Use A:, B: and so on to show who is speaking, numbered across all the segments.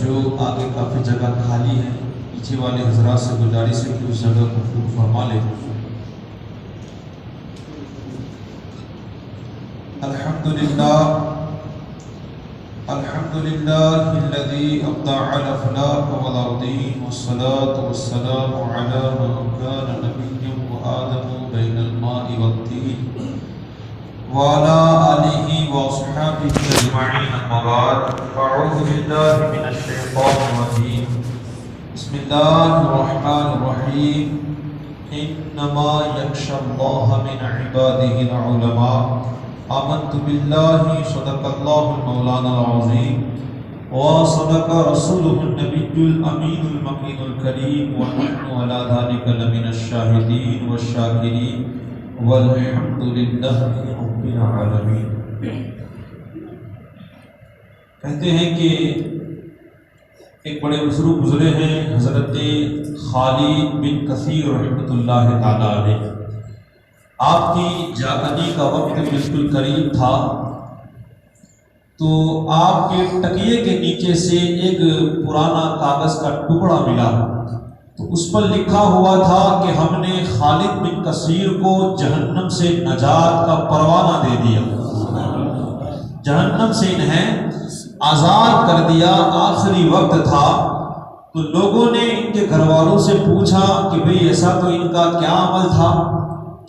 A: جو آگے کافی جگہ خالی ہے، پیچھے والے حضرات سے گزارش ہے کہ اس جگہ کو پر فرما لیں۔ الحمدللہ الذی ابدع الافلاک والارضین والصلاة والسلام علی من کان نبیا وآدم بین الماء والطین وعلى آلہ واصحابہ اجمعین، اما بعد فاعوذ باللہ من الشیطان الرجیم، بسم اللہ الرحمن الرحیم، انما یخشی اللہ من عبادہ العلماء، آمنت باللہ صدق اللہ مولانا العظیم وصدق رسولہ النبی الامین المکین الکریم ونحن علی ذلک لمن الشاہدین والشاکرین والحمد للہ رب العالمین۔ کہتے ہیں کہ ایک بڑے بزرگ گزرے ہیں، حضرت خالد بن کثیر رحمۃ اللہ تعالی علیہ۔ آپ کی جاگنے کا وقت بالکل قریب تھا، تو آپ کے تکیے کے نیچے سے ایک پرانا کاغذ کا ٹکڑا ملا، تو اس پر لکھا ہوا تھا کہ ہم نے خالد بن کثیر کو جہنم سے نجات کا پروانہ دے دیا، جہنم سے انہیں آزاد کر دیا۔ آخری وقت تھا، تو لوگوں نے ان کے گھر والوں سے پوچھا کہ بھئی ایسا تو ان کا کیا عمل تھا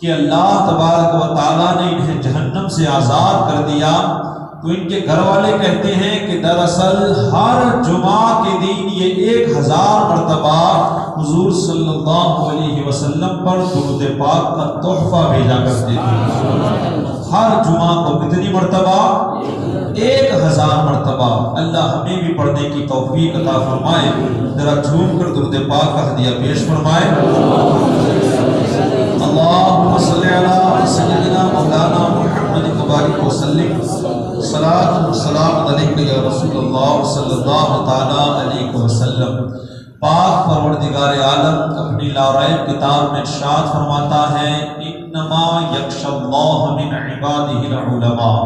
A: کہ اللہ تبارک و تعالیٰ نے انہیں جہنم سے آزاد کر دیا؟ تو ان کے گھر والے کہتے ہیں کہ دراصل ہر جمعہ کے دن یہ 1000 مرتبہ حضور صلی اللہ علیہ وسلم پر درود پاک کا تحفہ بھیجا کرتے تھے۔ ہر جمعہ کو کتنی مرتبہ؟ 1000 مرتبہ۔ اللہ ہمیں بھی پڑھنے کی توفیق عطا فرمائے۔ ذرا جھوم کر درود پاک کا ہدیہ پیش فرمائے۔ اللہم صلی علی سیدنا مولانا محمد مبارک وسلم، صلاۃ و سلام علیک یا رسول اللہ صلی اللہ تعالی علیہ وسلم۔ پاک پروردگار عالم اپنی لاریب کتاب میں ارشاد فرماتا ہے، انما یخشی اللہ من عبادہ العلماء۔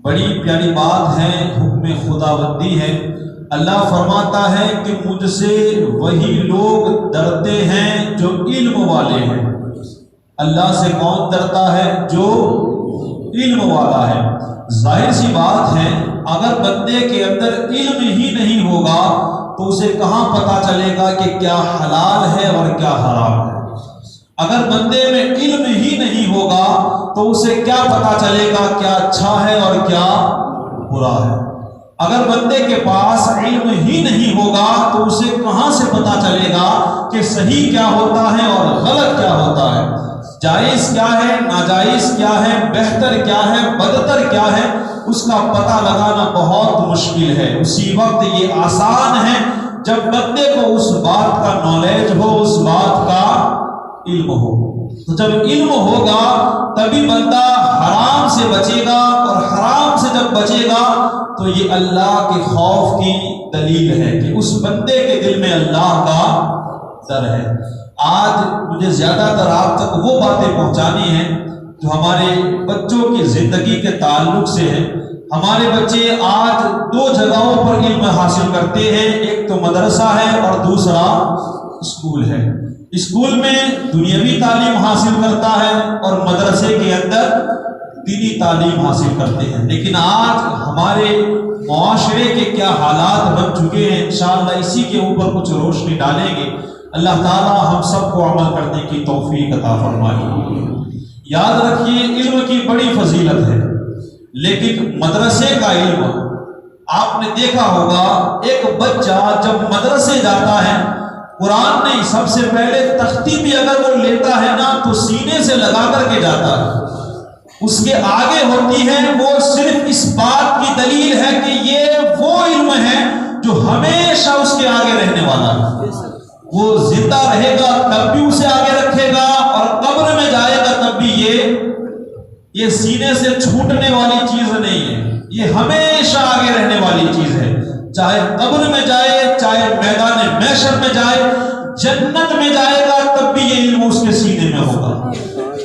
A: بڑی پیاری بات ہے، حکم خداوندی ہے۔ اللہ فرماتا ہے کہ مجھ سے وہی لوگ ڈرتے ہیں جو علم والے ہیں۔ اللہ سے کون ڈرتا ہے؟ جو علم والا ہے۔ ظاہر سی بات ہے، اگر بندے کے اندر علم ہی نہیں ہوگا تو اسے کہاں پتا چلے گا کہ کیا حلال ہے اور کیا حرام ہے؟ اگر بندے میں علم ہی نہیں ہوگا تو اسے کیا پتا چلے گا کیا اچھا ہے اور کیا برا ہے؟ اگر بندے کے پاس علم ہی نہیں ہوگا تو اسے کہاں سے پتا چلے گا کہ صحیح کیا ہوتا ہے اور غلط کیا ہوتا ہے، جائز کیا ہے، ناجائز کیا ہے، بہتر کیا ہے، بدتر کیا ہے؟ اس کا پتہ لگانا بہت مشکل ہے۔ اسی وقت یہ آسان ہے جب بندے کو اس بات کا نالج ہو، اس بات کا علم ہو۔ تو جب علم ہوگا تبھی بندہ حرام سے بچے گا، اور حرام سے جب بچے گا تو یہ اللہ کے خوف کی دلیل ہے کہ اس بندے کے دل میں اللہ کا ڈر ہے۔ آج مجھے زیادہ تر آپ تک وہ باتیں پہنچانی ہیں جو ہمارے بچوں کی زندگی کے تعلق سے ہیں۔ ہمارے بچے آج 2 جگہوں پر علم حاصل کرتے ہیں، ایک تو مدرسہ ہے اور دوسرا اسکول ہے۔ اسکول میں دنیاوی تعلیم حاصل کرتا ہے اور مدرسے کے اندر دینی تعلیم حاصل کرتے ہیں۔ لیکن آج ہمارے معاشرے کے کیا حالات بن چکے ہیں، انشاءاللہ اسی کے اوپر کچھ روشنی ڈالیں گے۔ اللہ تعالیٰ ہم سب کو عمل کرنے کی توفیق عطا فرمائے۔ یاد رکھیے، علم کی بڑی فضیلت ہے، لیکن مدرسے کا علم، آپ نے دیکھا ہوگا ایک بچہ جب مدرسے جاتا ہے، قرآن نہیں، سب سے پہلے تختی بھی اگر وہ لیتا ہے نا تو سینے سے لگا کر کے جاتا ہے۔ اس کے آگے ہوتی ہے وہ صرف اس بات کی دلیل ہے کہ یہ وہ علم ہے جو ہمیشہ اس کے آگے رہنے والا ہے۔ وہ زندہ رہے گا تب بھی اسے آگے رکھے گا، اور قبر میں جائے گا تب بھی یہ سینے سے چھوٹنے والی چیز نہیں ہے، یہ ہمیشہ آگے رہنے والی چیز ہے۔ چاہے قبر میں جائے، چاہے میدان محشر میں جائے، جنت میں جائے گا تب بھی یہ علم اس کے سینے میں ہوگا۔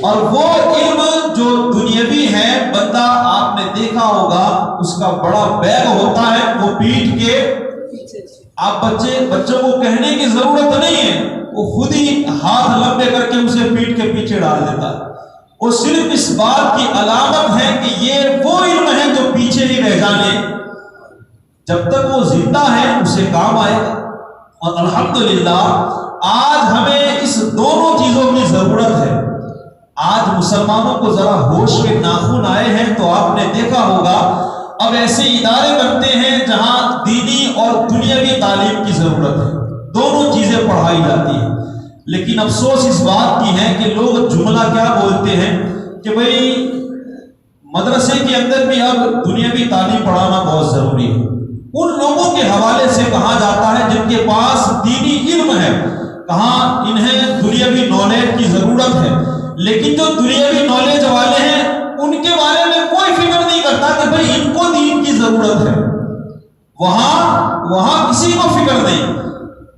A: اور وہ علم جو دنیاوی ہے، بندہ آپ نے دیکھا ہوگا اس کا بڑا بیگ ہوتا ہے، وہ پیٹ کے آپ بچوں کو کہنے کی ضرورت نہیں ہے، وہ خود ہی ہاتھ لمبے کر کے اسے پیٹ کے پیچھے ڈال دیتا ہے۔ وہ صرف اس بات کی علامت ہے کہ یہ وہ علم ہے جو پیچھے ہی رہ جانے، جب تک وہ زندہ ہے اسے کام آئے گا۔ اور الحمدللہ آج ہمیں اس دونوں چیزوں کی ضرورت ہے۔ آج مسلمانوں کو ذرا ہوش کے ناخن آئے ہیں تو آپ نے دیکھا ہوگا اب ایسے ادارے بنتے ہیں جہاں دینی اور دنیاوی تعلیم کی ضرورت ہے، دونوں چیزیں پڑھائی جاتی ہیں۔ لیکن افسوس اس بات کی ہے کہ لوگ جملہ کیا بولتے ہیں کہ بھئی مدرسے کے اندر بھی اب دنیاوی تعلیم پڑھانا بہت ضروری ہے۔ ان لوگوں کے حوالے سے کہا جاتا ہے جن کے پاس دینی علم ہے، کہاں انہیں دنیاوی نالج کی ضرورت ہے، لیکن جو دنیاوی نالج والے ہیں ان کے بارے میں کوئی فکر نہیں کرتا کہ بھئی ان کو دین کی ضرورت ہے۔ وہاں کسی کو فکر نہیں،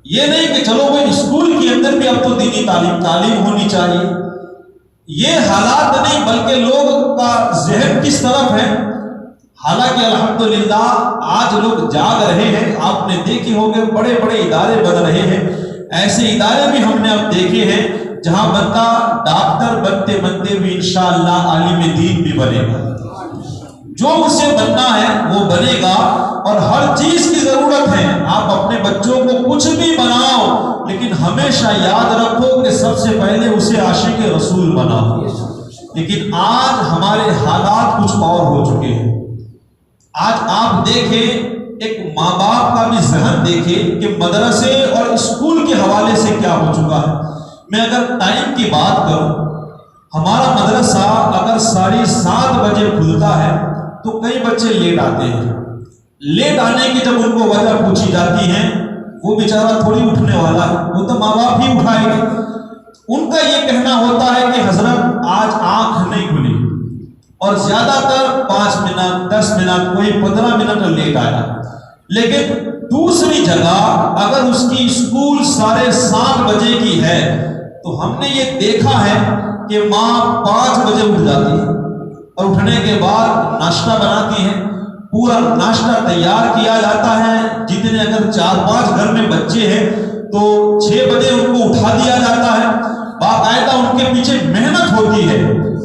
A: یہ نہیں کہ چلو بھئی اسکول کے اندر بھی اب تو دینی تعلیم ہونی چاہیے۔ یہ حالات نہیں، بلکہ لوگ کا ذہن کس طرف ہے۔ حالانکہ الحمدللہ آج لوگ جاگ رہے ہیں، آپ نے دیکھے ہوگے بڑے بڑے ادارے بن رہے ہیں۔ ایسے ادارے بھی ہم نے اب دیکھے ہیں جہاں بندہ ڈاکٹر بنتے بنتے بھی انشاءاللہ عالم دین بھی بنے گا، جو اسے بننا ہے وہ بنے گا۔ اور ہر چیز کی ضرورت ہے، آپ اپنے بچوں کو کچھ بھی بناؤ لیکن ہمیشہ یاد رکھو کہ سب سے پہلے اسے عاشق رسول بناؤ۔ لیکن آج ہمارے حالات کچھ اور ہو چکے ہیں۔ آج آپ دیکھیں، ایک ماں باپ کا بھی ذہن دیکھیں کہ مدرسے اور اسکول کے حوالے سے کیا ہو چکا ہے۔ میں اگر ٹائم کی بات کروں، ہمارا مدرسہ اگر 7:30 بجے کھلتا ہے تو کئی بچے لیٹ آتے ہیں۔ لیٹ آنے کی جب ان کو وجہ پوچھی جاتی ہے، وہ بیچارہ تھوڑی اٹھنے والا ہے، وہ تو ماں باپ ہی اٹھائے گے۔ ان کا یہ کہنا ہوتا ہے کہ حضرت آج آنکھ نہیں کھلی، اور زیادہ تر 5 منٹ 10 منٹ کوئی 15 منٹ لیٹ آیا۔ لیکن دوسری جگہ اگر اس کی اسکول 7:30 بجے کی ہے تو ہم نے یہ دیکھا ہے کہ ماں 5 بجے اٹھ جاتی ہے اور اٹھنے کے بعد ناشتہ بناتی ہے، پورا ناشتہ تیار کیا جاتا ہے۔ جتنے اگر 4-5 گھر میں بچے ہیں تو 6 بجے ان کو اٹھا دیا جاتا ہے، باقاعدہ ان کے پیچھے محنت ہوتی ہے،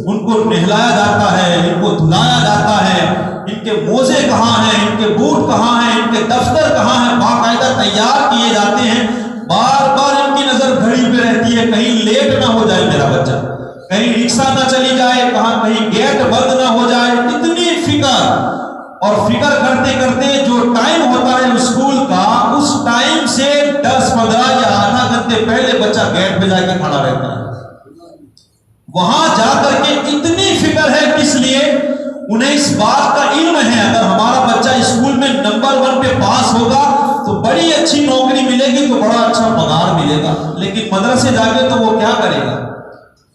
A: ان کو نہلایا جاتا ہے، ان کو دھلایا جاتا ہے، ان کے موزے کہاں ہیں، ان کے بوٹ کہاں ہیں، ان کے دفتر کہاں ہیں، باقاعدہ تیار کیے جاتے ہیں۔ بار بار ان کی نظر گھڑی پہ رہتی ہے کہیں لیٹ نہ ہو جائے میرا بچہ، کہیں رکشہ نہ چلی جائے، کہیں گیٹ بند نہ ہو جائے۔ اتنی فکر، اور فکر کرتے کرتے جو ٹائم ہوتا ہے اسکول کا، اس ٹائم سے 10-15 یا آدھا گھنٹے پہلے بچہ گیٹ پہ جا کے کھڑا رہتا ہے۔ وہاں جا کر کے اتنی فکر ہے، کس لیے؟ انہیں اس بات کا علم ہے اگر ہمارا بچہ اسکول میں نمبر 1 پہ پاس ہوگا تو بڑی اچھی نوکری ملے گی، تو بڑا اچھا پگار ملے گا۔ لیکن مدرسے جا کے تو وہ کیا کرے گا؟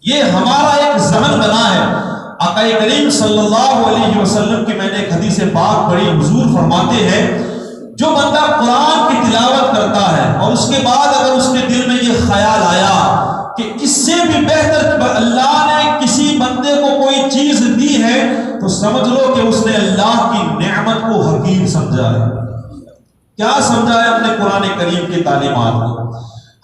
A: یہ ہمارا ایک ذہن بنا ہے۔ آقا کریم صلی اللہ علیہ وسلم کی میں نے ایک حدیث پاک پڑھی، حضور فرماتے ہیں جو بندہ قرآن کی تلاوت کرتا ہے اور اس کے بعد اگر اس کے دل میں یہ خیال آیا کہ اس سے بھی بہتر اللہ نے کسی بندے کو کوئی چیز دی ہے، تو سمجھ لو کہ اس نے اللہ کی نعمت کو حقیر سمجھا ہے۔ کیا سمجھا ہے؟ اپنے قرآن کریم کی تعلیمات کو۔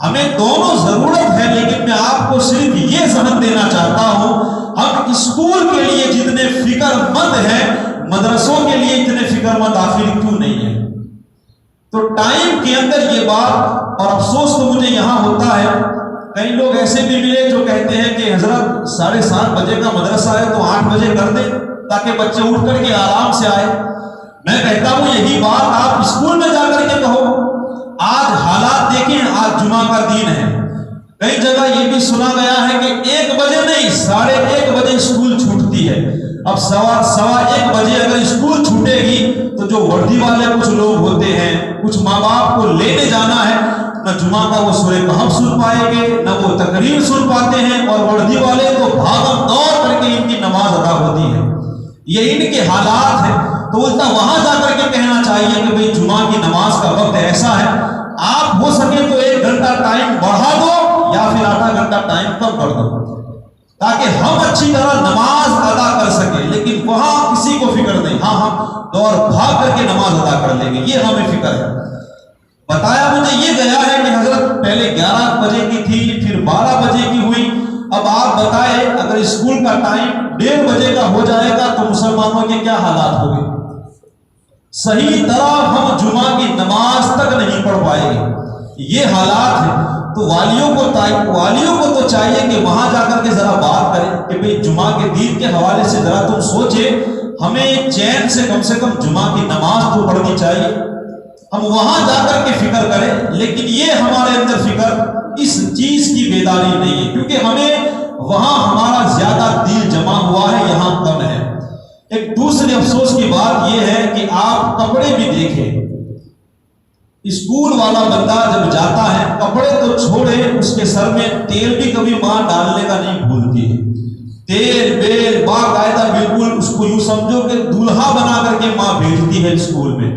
A: ہمیں دونوں ضرورت ہے، لیکن میں آپ کو صرف یہ ذہن دینا چاہتا ہوں، ہم اسکول کے لیے جتنے فکر مند ہیں مدرسوں کے لیے اتنے فکر مند آخر کیوں نہیں ہے؟ تو ٹائم کے اندر یہ بات، اور افسوس تو مجھے یہاں ہوتا ہے، کئی لوگ ایسے بھی ملے جو کہتے ہیں کہ حضرت 7:30 بجے کا مدرسہ ہے تو 8 بجے کر دیں تاکہ بچے اٹھ کر کے آرام سے آئے۔ میں کہتا ہوں یہی بات آپ اسکول میں جا کر کے کہو۔ آج حالات دیکھیں، آج جمعہ کا دن ہے، کئی جگہ یہ بھی سنا گیا ہے کہ 1 بجے نہیں 1:30 بجے اسکول چھوٹتی ہے۔ اب 1:15 بجے اگر اسکول چھوٹے گی تو جو وردی والے کچھ لوگ ہوتے ہیں، کچھ ماں باپ کو لینے جانا ہے، نہ جمعہ کا وہ سورہ کہف سن پائیں گے، نہ وہ تقریر سن پاتے ہیں، اور وردی والے تو بھاگم دوڑ کر کے ان کی نماز ادا ہوتی ہے۔ یہ ان کے حالات ہیں، تو الٹا وہاں جا کر کے کہنا چاہیے کہ بھئی جمعہ کی نماز کا وقت ایسا ہے، آپ ہو سکے تو 1 گھنٹہ ٹائم بڑھا دو یا پھر آدھا گھنٹہ ٹائم کم کر دو، تاکہ ہم اچھی طرح نماز ادا کر سکیں۔ لیکن وہاں کسی کو فکر فکر نہیں، ہاں ہم دوڑ بھاگ کر کے نماز ادا کر لیں گے، یہ ہمیں فکر ہے۔ بتایا مجھے یہ گیا ہے کہ حضرت پہلے 11 بجے کی تھی، پھر 12 بجے کی ہوئی، اب آپ بتائیں اگر اسکول کا ٹائم 1:30 بجے کا ہو جائے گا تو مسلمانوں کے کیا حالات ہوں گے؟ صحیح طرح ہم جمعہ کی نماز تک نہیں پڑھ پائیں گے، یہ حالات ہیں۔ تو والیوں کو تو چاہیے کہ وہاں جا کر کے ذرا بات کریں کہ بھئی جمعہ کے دین کے حوالے سے ذرا تم سوچے، ہمیں چین سے کم جمعہ کی نماز تو پڑھنی چاہیے، ہم وہاں جا کر کے فکر کریں۔ لیکن یہ ہمارے اندر فکر اس چیز کی بیداری نہیں ہے، کیونکہ ہمیں وہاں ہمارا زیادہ دل جمع ہوا ہے، یہاں کم ہے۔ ایک دوسری افسوس کی بات یہ ہے کہ آپ کپڑے بھی دیکھیں، اسکول والا بندہ جب جاتا ہے کپڑے تو چھوڑے، اس کے سر میں تیل بھی کبھی ماں ڈالنے کا نہیں بھولتی ہے، تیل بیل باقاعدہ بالکل اس کو یوں سمجھو کہ دولہا بنا کر کے ماں بھیجتی ہے اسکول میں۔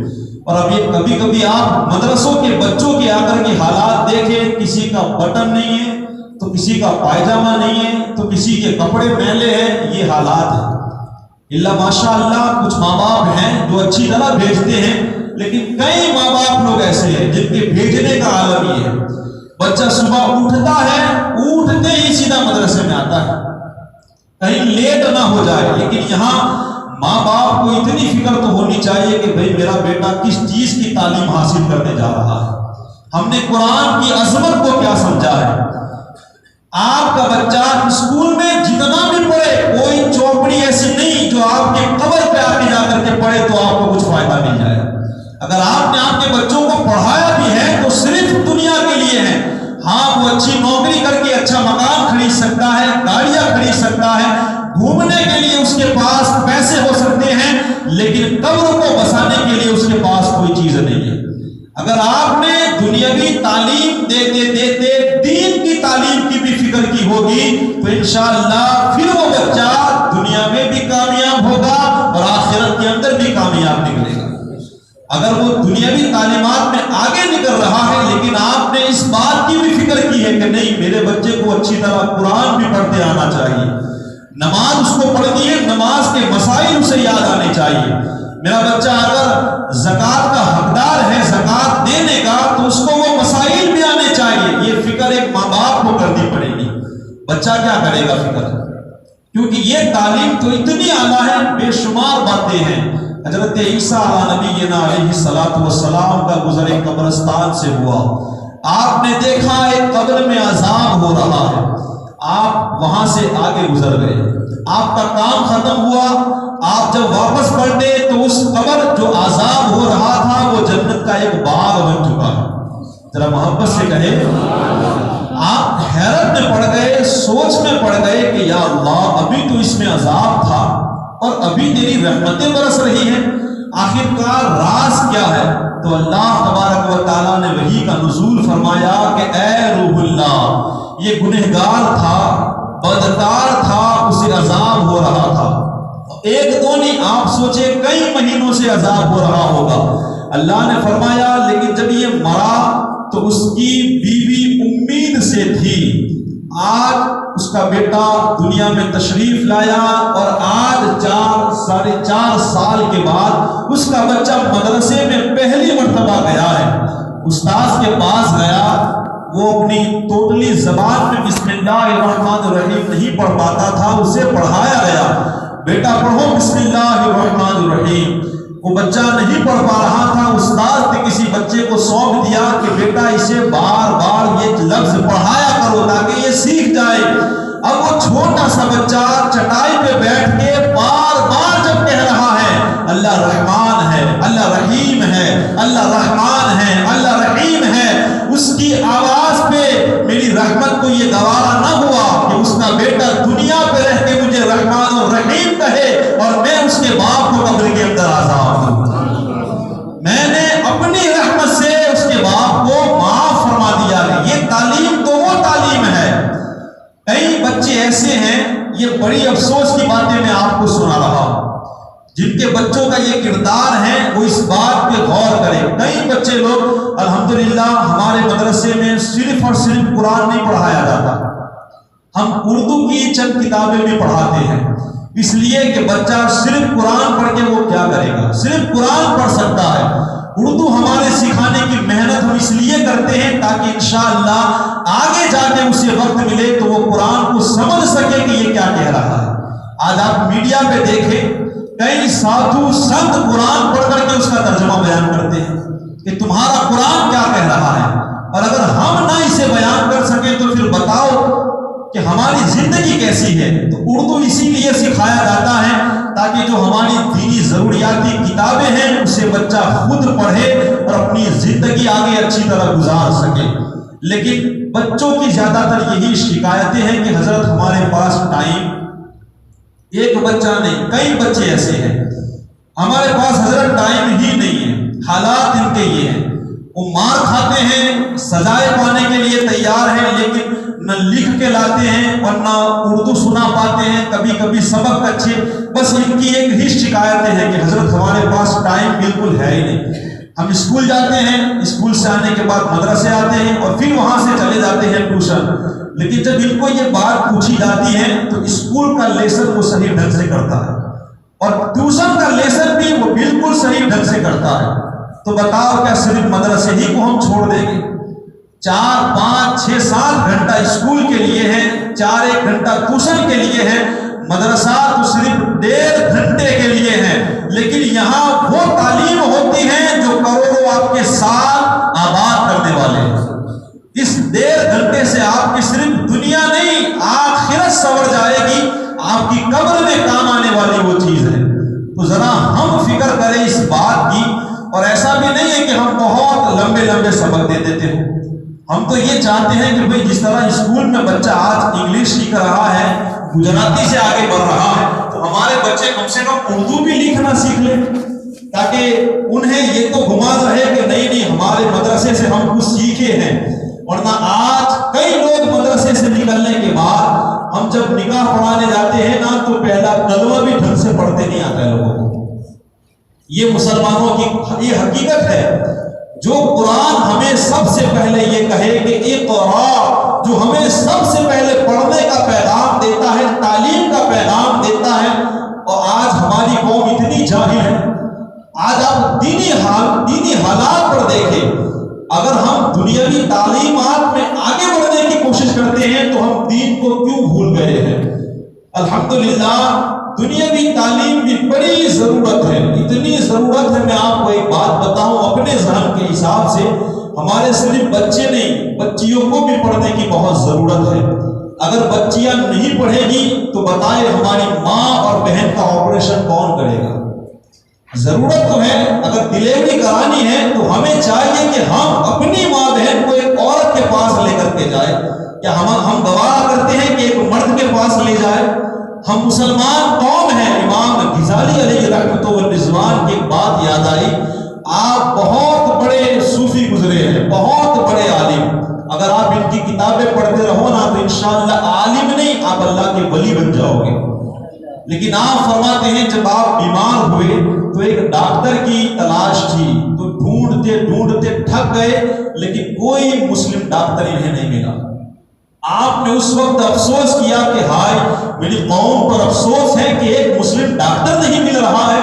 A: اور اب یہ کبھی کبھی آپ مدرسوں کے بچوں کے آ کر کے حالات دیکھیں، کسی کا بٹن نہیں ہے تو کسی کا پائجامہ نہیں ہے تو کسی کے کپڑے میلے ہیں، یہ حالات ہیں۔ اللہ ماشاء اللہ کچھ ماں باپ ہیں جو اچھی طرح بھیجتے ہیں، لیکن کئی ماں باپ لوگ ایسے ہیں جن کے بھیجنے کا عالم یہ ہے، بچہ صبح اٹھتا ہے، اٹھتے ہی سیدھا مدرسے میں آتا ہے، کہیں لیٹ نہ ہو جائے۔ لیکن یہاں ماں باپ کو اتنی فکر تو ہونی چاہیے کہ بھئی میرا بیٹا کس چیز کی تعلیم حاصل کرنے جا رہا ہے، ہم نے قرآن کی عظمت کو کیا سمجھا ہے۔ آپ کا بچہ اسکول میں جتنا بھی پڑھے، کوئی چوپڑی ایسی نہیں جو آپ کے قبر پہ آ کے جا کر کے پڑھے تو آپ کو کچھ فائدہ مل جائے۔ اگر آپ نے آپ کے بچوں کو پڑھایا بھی ہے تو صرف دنیا کے لیے ہے، ہاں وہ اچھی نوکری کر کے اچھا مکان خرید سکتا ہے، گاڑیاں خرید سکتا ہے، گھومنے کے لیے اس کے پاس پیسے ہو سکتے ہیں، لیکن قبر کو بسانے کے لیے اس کے پاس کوئی چیز نہیں ہے۔ اگر آپ نے دنیاوی تعلیم دیتے دیتے دین کی تعلیم کی بھی فکر کی ہوگی تو انشاءاللہ پھر وہ بچہ دنیا میں بھی کامیاب ہوگا اور آخرت کے اندر بھی کامیاب نکلے گا۔ اگر وہ دنیاوی تعلیمات میں آگے نکل رہا ہے لیکن آپ نے اس بات کی بھی فکر کی ہے کہ نہیں میرے بچے کو اچھی طرح قرآن بھی پڑھتے آنا چاہیے، نماز اس کو پڑھنی ہے، نماز کے مسائل اسے یاد آنے چاہیے، میرا بچہ اگر زکوٰۃ کا حقدار ہے زکوٰۃ دینے کا تو اس کو وہ مسائل بھی آنے چاہیے، یہ فکر ایک ماں باپ کو کرنی پڑے گی۔ بچہ کیا کرے گا فکر، کیونکہ یہ تعلیم تو اتنی اعلیٰ ہے، بے شمار باتیں ہیں۔ حضرت عیسیٰ علیہ نبینا علیہ الصلوۃ والسلام کا گزر ایک قبرستان سے ہوا، آپ نے دیکھا ایک قبر میں عذاب ہو رہا ہے، آپ وہاں سے آگے گزر گئے، آپ کا کام ختم ہوا، آپ جب واپس پلٹے تو اس قبر جو عذاب ہو رہا تھا وہ جنت کا ایک باغ بن چکا ہے۔ ذرا محبت سے کہے، آپ حیرت میں پڑ گئے، سوچ میں پڑ گئے کہ یا اللہ ابھی تو اس میں عذاب تھا اور ابھی تیری رحمتیں برس رہی ہیں، آخر کار راز کیا ہے؟ تو اللہ تبارک و تعالیٰ نے وحی کا نزول فرمایا کہ اے روح اللہ، یہ گنہگار تھا، بدکار تھا، اسے عذاب ہو رہا تھا، ایک دو نہیں آپ سوچے کئی مہینوں سے عذاب ہو رہا ہوگا۔ اللہ نے فرمایا لیکن جب یہ مرا تو اس کی بیوی امید سے تھی، آج اس کا بیٹا دنیا میں تشریف لایا اور آج 4.5 سال کے بعد اس کا بچہ مدرسے میں پہلی مرتبہ گیا ہے، استاذ کے پاس گیا، وہ اپنی ٹوٹلی زبان میں بسم اللہ الرحمن الرحیم نہیں پڑھ پاتا تھا، اسے پڑھایا گیا بیٹا پڑھو بسم اللہ الرحمن الرحیم، وہ بچہ نہیں پڑھ پا رہا تھا، استاد نے کسی بچے کو سونپ دیا کہ بیٹا اسے بار بار یہ لفظ پڑھایا کرو تاکہ یہ سیکھ جائے۔ اب وہ چھوٹا سا بچہ چٹائی پہ بیٹھ کے بار بار جب کہہ رہا ہے اللہ رحمان ہے، اللہ رحیم ہے، اللہ رحمان ہے، اللہ رحیم ہے، اس کی آواز پہ میری رحمت کو یہ گوارا نہ ہوا کہ اس کا بیٹا دنیا پہ رہ کے مجھے رحمان اور رحیم کہے اور میں اس کے باپ کو قبر کے اندر عذاب دوں۔ میں نے اپنی رحمت سے اس کے باپ کو معاف فرما دیا ہے۔ یہ تعلیم تو وہ تعلیم ہے۔ کئی بچے ایسے ہیں، یہ بڑی افسوس کی باتیں میں آپ کو سنا رہا ہوں، جن کے بچوں کا یہ کردار ہے وہ اس بات پہ غور کریں۔ کئی بچے لوگ الحمدللہ ہمارے مدرسے میں صرف اور صرف قرآن نہیں پڑھایا جاتا، ہم اردو کی چند کتابیں بھی پڑھاتے ہیں، اس لیے کہ بچہ صرف قرآن پڑھ کے وہ کیا کرے گا؟ صرف قرآن پڑھ سکتا ہے۔ اردو ہمارے سکھانے کی محنت ہم اس لیے کرتے ہیں تاکہ انشاءاللہ آگے جا کے اسے وقت ملے تو وہ قرآن کو سمجھ سکے کہ یہ کیا کہہ رہا ہے۔ آج آپ میڈیا پہ دیکھیں کئی سادھو سنت قرآن پڑھ کر کے اس کا ترجمہ بیان کرتے ہیں کہ تمہارا قرآن کیا کہہ رہا ہے، اور اگر ہم نہ اسے بیان کر سکیں تو پھر بتاؤ کہ ہماری زندگی کیسی ہے۔ تو اردو اسی لیے سکھایا جاتا ہے تاکہ جو ہماری دینی ضروریاتی کتابیں ہیں اسے بچہ خود پڑھے اور اپنی زندگی آگے اچھی طرح گزار سکے۔ لیکن بچوں کی زیادہ تر یہی شکایتیں ہیں کہ حضرت ہمارے پاس ٹائم، ایک بچہ نہیں کئی بچے ایسے ہیں ہمارے پاس حضرت ٹائم ہی نہیں ہے۔ حالات ان کے یہ ہیں، وہ مار کھاتے ہیں، سزائے پانے کے لیے تیار ہیں، لیکن نہ لکھ کے لاتے ہیں اور نہ اردو سنا پاتے ہیں، کبھی کبھی سبق اچھے، بس ان کی ایک ہی شکایتیں ہیں کہ حضرت ہمارے پاس ٹائم بالکل ہے ہی نہیں۔ ہم اسکول جاتے ہیں، اسکول سے آنے کے بعد مدرسے آتے ہیں اور پھر وہاں سے چلے جاتے ہیں ٹیوشن، لیکن جب ان کو یہ بات پوچھی جاتی ہے تو اسکول کا لیسن وہ صحیح ڈھنگ سے کرتا ہے اور ٹیوشن کا لیسن بھی وہ بالکل صحیح ڈھنگ سے کرتا ہے۔ تو بتاؤ کیا صرف مدرسے ہی کو ہم چھوڑ دیں گے؟ 4 5 6 7 گھنٹہ اسکول کے لیے ہے، 4 گھنٹہ ٹیوشن کے لیے ہے، مدرسہ تو صرف 1.5 گھنٹے کے لیے ہے، لیکن یہاں وہ تعلیم ہوتی ہے جو کروڑوں آپ کے ساتھ آباد کرنے والے ہیں۔ اس 1.5 گھنٹے سے آپ کی صرف دنیا نہیں آخرت سنور جائے گی، آپ کی قبر میں کام آنے والی وہ چیز ہے۔ تو ذرا ہم فکر کریں اس بات کی، اور ایسا بھی نہیں ہے کہ ہم بہت لمبے لمبے سبق دے دیتے ہیں۔ ہم تو یہ چاہتے ہیں کہ بھئی جس طرح اسکول میں بچہ آج انگلش سیکھ رہا ہے، گجراتی سے آگے بڑھ رہا ہے، تو ہمارے بچے کم سے کم اردو بھی لکھنا سیکھ لیں، تاکہ انہیں یہ تو گمان رہے کہ نہیں ہمارے مدرسے سے ہم کچھ سیکھے ہیں۔ ورنہ آج کئی لوگ مدرسے سے نکلنے کے بعد ہم جب نکاح پڑھانے جاتے ہیں نا تو پہلا کلمہ بھی ڈھنگ سے پڑھتے نہیں آتا ہے لوگوں کو۔ یہ مسلمانوں کی یہ حقیقت ہے۔ جو قرآن ہمیں سب سے پہلے یہ کہے کہ اقرا، جو ہمیں سب سے پہلے پڑھنے کا پیغام دیتا ہے، تعلیم کا پیغام دیتا ہے، اور آج ہماری قوم اتنی جاہل ہے۔ آج آپ دینی حالات پر دیکھیں، اگر ہم دنیاوی تعلیمات میں آگے بڑھنے کی کوشش کرتے ہیں تو ہم دین کو کیوں بھول گئے ہیں؟ الحمدللہ دنیاوی تعلیم کی بڑی ضرورت ہے، اتنی ضرورت ہے۔ میں آپ کو ایک بات بتاؤں اپنے ذہن کے حساب سے، ہمارے صرف بچے نہیں بچیوں کو بھی پڑھنے کی بہت ضرورت ہے۔ اگر بچیاں نہیں پڑھے گی تو بتائیں ہماری ماں اور بہن کا آپریشن کون کرے گا؟ ضرورت تو ہے، اگر ڈلیوری کرانی ہے تو ہمیں چاہیے کہ ہم اپنی ماں بہن کو ایک عورت کے پاس لے کر کے جائیں۔ کیا ہم گوارا کرتے ہیں کہ ایک مرد کے پاس لے جائے؟ ہم مسلمان قوم ہیں۔ امام غزالی علیہ رحمۃ والرضوان کی بات یاد آئی، آپ بہت بڑے صوفی گزرے ہیں، بہت بڑے عالم، اگر آپ ان کی کتابیں پڑھتے رہو نا تو انشاءاللہ عالم نہیں آپ اللہ کے ولی بن جاؤ گے۔ لیکن آپ فرماتے ہیں جب آپ بیمار ہوئے تو ایک ڈاکٹر کی تلاش تھی، تو ڈھونڈتے ڈھونڈتے تھک گئے، لیکن کوئی مسلم ڈاکٹر انہیں نہیں ملا۔ آپ نے اس وقت افسوس کیا کہ ہائے میری قوم پر افسوس ہے کہ ایک مسلم ڈاکٹر نہیں مل رہا ہے۔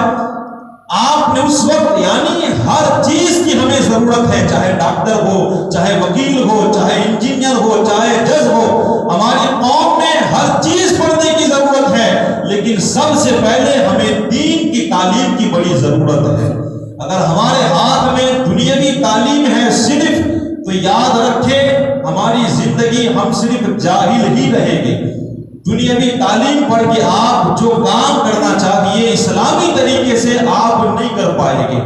A: آپ نے اس وقت یعنی ہر چیز کی ہمیں ضرورت ہے، چاہے ڈاکٹر ہو، چاہے وکیل ہو، چاہے انجینئر ہو، چاہے جج ہو، ہماری قوم میں ہر چیز پڑھنے کی ضرورت ہے، لیکن سب سے پہلے ہمیں دین کی تعلیم کی بڑی ضرورت ہے۔ اگر ہمارے ہاتھ میں دنیاوی تعلیم ہے صرف، تو یاد رکھے ہماری زندگی ہم صرف جاہل ہی رہیں گے۔ دنیاوی تعلیم پڑھ کے آپ جو کام کرنا چاہیے اسلامی طریقے سے آپ نہیں کر پائیں گے۔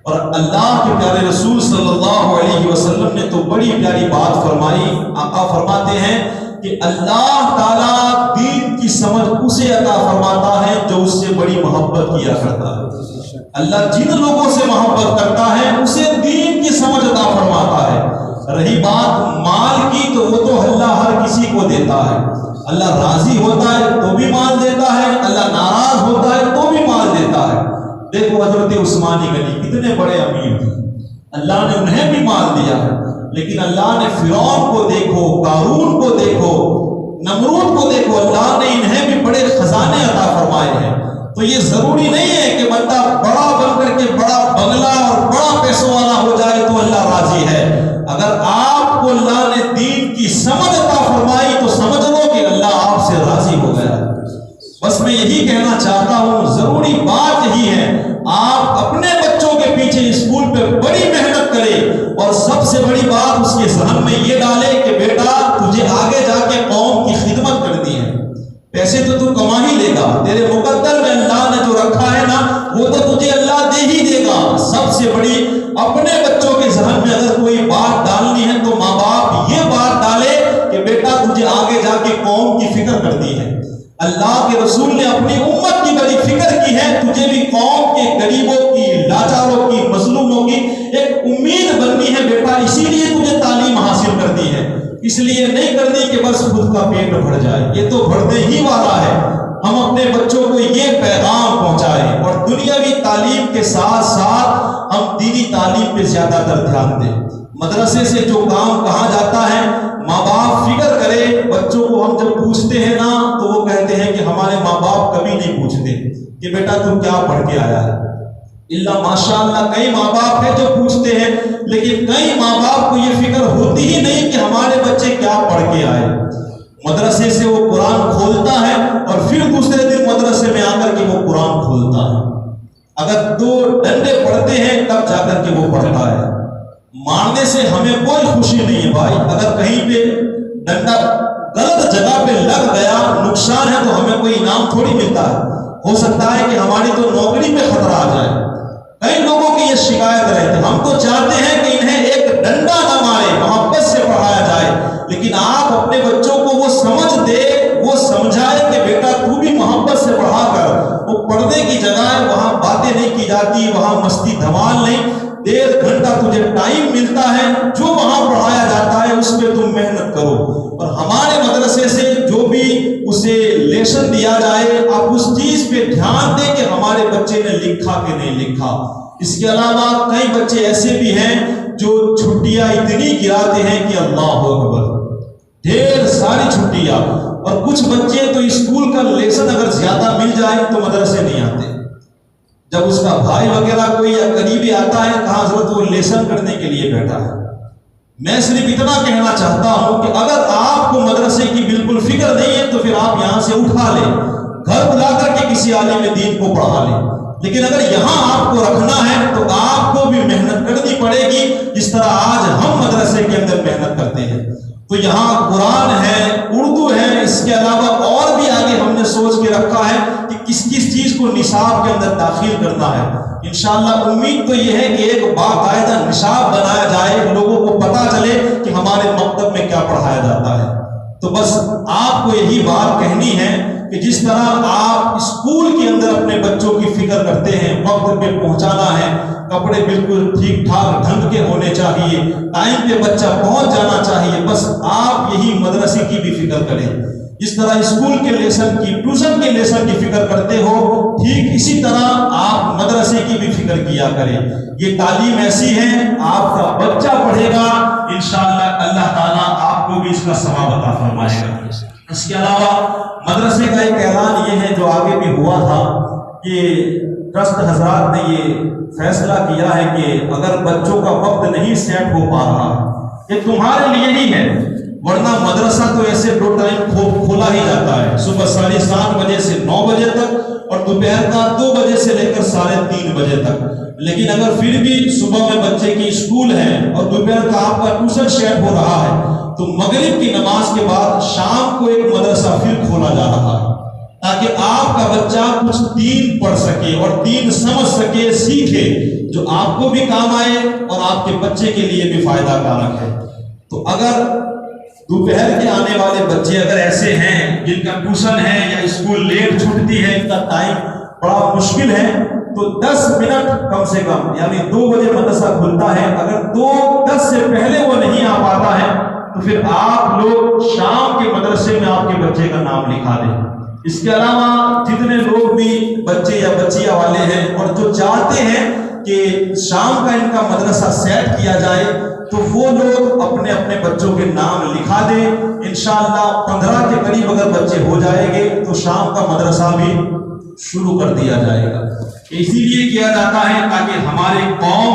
A: اور اللہ کے پیارے رسول صلی اللہ علیہ وسلم نے تو بڑی پیاری بات فرمائی۔ آقا فرماتے ہیں کہ اللہ تعالیٰ دین کی سمجھ اسے عطا فرماتا ہے جو اس سے بڑی محبت کیا کرتا ہے۔ اللہ جن لوگوں سے محبت کرتا ہے اسے دین کی سمجھ عطا فرماتا ہے۔ رہی بات مال کی تو وہ تو اللہ ہر کسی کو دیتا ہے۔ اللہ راضی ہوتا ہے تو بھی مال دیتا ہے، اللہ ناراض ہوتا ہے تو بھی مال دیتا ہے۔ دیکھو حضرت عثمان غنی کتنے بڑے امیر تھے، اللہ نے انہیں بھی مال دیا ہے، لیکن اللہ نے فرعون کو دیکھو، قارون کو دیکھو، نمرود کو دیکھو، اللہ نے انہیں بھی بڑے خزانے عطا فرمائے ہیں۔ تو یہ ضروری نہیں ہے کہ بندہ بڑا بن کر کے بڑا بنگلہ اور بڑا پیسوں والا ہو جائے تو اللہ راضی ہے۔ اگر آپ کو اللہ نے دین کی سمجھ عطا فرمائی تو سمجھ لو کہ اللہ آپ سے راضی ہو گیا۔ بس میں یہی کہنا چاہتا ہوں، ضروری بات یہی ہے، آپ اپنے بچوں کے پیچھے اسکول پہ بڑی محنت کریں، اور سب سے بڑی بات اس کے ذہن میں یہ ڈالے کہ بیٹا تجھے آگے جا کے قوم کی خدمت کرنی ہے۔ پیسے تو کما ہی لے گا، تیرے مقدر میں اللہ نے جو رکھا ہے نا وہ تو تجھے اللہ دے ہی دے گا۔ سب سے بڑی اپنے بچوں کے ذہن میں اگر کوئی بات ڈالنی ہے تو ماں باپ یہ بات ڈالے کہ بیٹا تجھے آگے جا کے قوم کی فکر کرنی ہے۔ اللہ کے رسول نے اپنی امت کی بڑی فکر کی ہے، تجھے بھی قوم کے غریبوں کی، لاچاروں کی، مظلوموں کی ایک امید بننی ہے بیٹا، اسی لیے تجھے تعلیم حاصل کرنی ہے، اس لیے نہیں کرنی کہ بس خود کا پیٹ بھر جائے، یہ تو بھرنے ہی والا ہے۔ ہم اپنے بچوں کو یہ پیغام پہنچائیں اور دنیاوی تعلیم کے ساتھ ساتھ ہم دینی تعلیم پہ زیادہ تر دھیان دیں۔ مدرسے سے جو کام کہا جاتا ہے ماں باپ فکر کرے، بچوں کو ہم جب پوچھتے ہیں نا تو وہ کہتے ہیں کہ ہمارے ماں باپ کبھی نہیں پوچھتے کہ بیٹا تم کیا پڑھ کے آیا ہے۔ اللہ ماشاء اللہ کئی ماں باپ ہیں جو پوچھتے ہیں، لیکن کئی ماں باپ کو یہ فکر ہوتی ہی نہیں کہ ہمارے بچے کیا پڑھ کے آئے۔ مدرسے سے وہ قرآن کھولتا ہے اور پھر دوسرے دن مدرسے میں آ کر کے وہ قرآن کھولتا ہے۔ اگر 2 ڈنڈے پڑھتے ہیں تب جا کر کے وہ پڑھتا ہے۔ مارنے سے ہمیں کوئی خوشی نہیں ہے بھائی، اگر کہیں پہ ڈنڈا غلط جگہ پہ لگ گیا نقصان ہے تو ہمیں کوئی انعام تھوڑی ملتا ہے، ہو سکتا ہے کہ ہماری تو نوکری پہ خطرہ آ جائے۔ کئی لوگوں کی یہ شکایت رہتی ہے، ہم تو چاہتے ہیں کہ انہیں ایک ڈنڈا نہ مارے، محبت سے پڑھایا جائے، لیکن آپ اپنے بچوں کو وہ سمجھ دے، وہ سمجھائے کہ بیٹا تو بھی محبت سے پڑھا کر۔ وہ پڑھنے کی جگہ ہے، وہاں باتیں نہیں کی جاتی، وہاں مستی دھمال نہیں، 1.5 گھنٹہ تجھے ٹائم ملتا ہے، جو وہاں پڑھایا جاتا ہے اس پہ تم محنت کرو۔ اور ہمارے مدرسے سے جو بھی اسے لیسن دیا جائے آپ اس چیز پہ دھیان دیں کہ ہمارے بچے نے لکھا کہ نہیں لکھا۔ اس کے علاوہ کئی بچے ایسے بھی ہیں جو چھٹیاں اتنی گراتے ہیں کہ اللہ اکبر، ڈھیر ساری چھٹیاں، اور کچھ بچے تو اسکول کا لیسن اگر زیادہ مل جائے تو مدرسے نہیں آتے۔ جب اس کا بھائی وغیرہ کوئی یا قریبی آتا ہے کہاں حضرت وہ لیسن کرنے کے لیے بیٹھا ہے۔ میں صرف اتنا کہنا چاہتا ہوں کہ اگر آپ کو مدرسے کی بالکل فکر نہیں ہے تو پھر آپ یہاں سے اٹھا لیں، گھر بلا کر کے کسی عالم دین کو پڑھا لیں، لیکن اگر یہاں آپ کو رکھنا ہے تو آپ کو بھی محنت کرنی پڑے گی، جس طرح آج ہم مدرسے کے اندر محنت کرتے ہیں۔ تو یہاں قرآن ہے، اردو ہے، اس کے علاوہ اور بھی آگے ہم نے سوچ کے رکھا ہے کہ کس کس چیز کو نصاب کے اندر داخل کرنا ہے۔ انشاءاللہ امید تو یہ ہے کہ ایک باقاعدہ نصاب بنایا جائے، لوگوں کو پتا چلے کہ ہمارے مکتب میں کیا پڑھایا جاتا ہے۔ تو بس آپ کو یہی بات کہنی ہے کہ جس طرح آپ اسکول کے اندر اپنے بچوں کی فکر کرتے ہیں، وقت پہ پہنچانا ہے، کپڑے بالکل ٹھیک ٹھاک ڈھنگ کے ہونے چاہیے، ٹائم پہ بچہ پہنچ جانا چاہیے، بس آپ یہی مدرسے کی بھی فکر کریں۔ جس طرح اسکول کے لیسن کی، ٹیوشن کے لیسن کی فکر کرتے ہو، ٹھیک اسی طرح آپ مدرسے کی بھی فکر کیا کریں۔ یہ تعلیم ایسی ہے، آپ کا بچہ پڑھے گا انشاءاللہ اللہ تعالیٰ آپ کو بھی اس کا ثواب عطا فرمائے گا۔ اس کے علاوہ مدرسے کا ایک اعلان یہ ہے جو آگے بھی ہوا تھا کہ ٹرسٹ حضرات نے یہ فیصلہ کیا ہے کہ اگر بچوں کا وقت نہیں سیٹ ہو پا رہا، یہ تمہارے لیے ہی ہے، ورنہ مدرسہ تو ایسے 2 ٹائم کھولا ہی جاتا ہے، صبح 7:30 بجے سے 9 بجے تک اور دوپہر کا 2 بجے سے لے کر 3:30 بجے تک۔ لیکن اگر پھر بھی صبح میں بچے کی اسکول ہے اور دوپہر کا آپ کا ٹیوشن شیٹ ہو رہا ہے تو مغرب کی نماز کے بعد شام کو ایک مدرسہ پھر کھولا جا رہا ہے، تاکہ آپ کا بچہ کچھ دین پڑھ سکے اور دین سمجھ سکے، سیکھے، جو آپ کو بھی کام آئے اور آپ کے بچے کے لیے بھی فائدہ کارک ہے۔ تو اگر دوپہر کے آنے والے بچے اگر ایسے ہیں جن کا ٹیوشن ہے یا اسکول لیٹ چھوٹتی ہے، ان کا ٹائم بڑا مشکل ہے، تو 10 منٹ کم سے کم، یعنی 2 بجے مدرسہ کھلتا ہے، اگر 2:10 سے پہلے وہ نہیں آ پاتا ہے تو پھر آپ لوگ شام کے مدرسے میں آپ کے بچے کا نام لکھا دیں۔ اس کے علاوہ جتنے لوگ بھی بچے یا بچیاں والے ہیں اور جو چاہتے ہیں کہ شام کا ان کا مدرسہ سیٹ کیا جائے، تو وہ لوگ اپنے اپنے بچوں کے نام لکھا دیں. انشاءاللہ 15 کے قریب اگر بچے ہو جائیں گے تو شام کا مدرسہ بھی شروع کر دیا جائے گا. اسی لیے کیا جاتا ہے تاکہ ہمارے قوم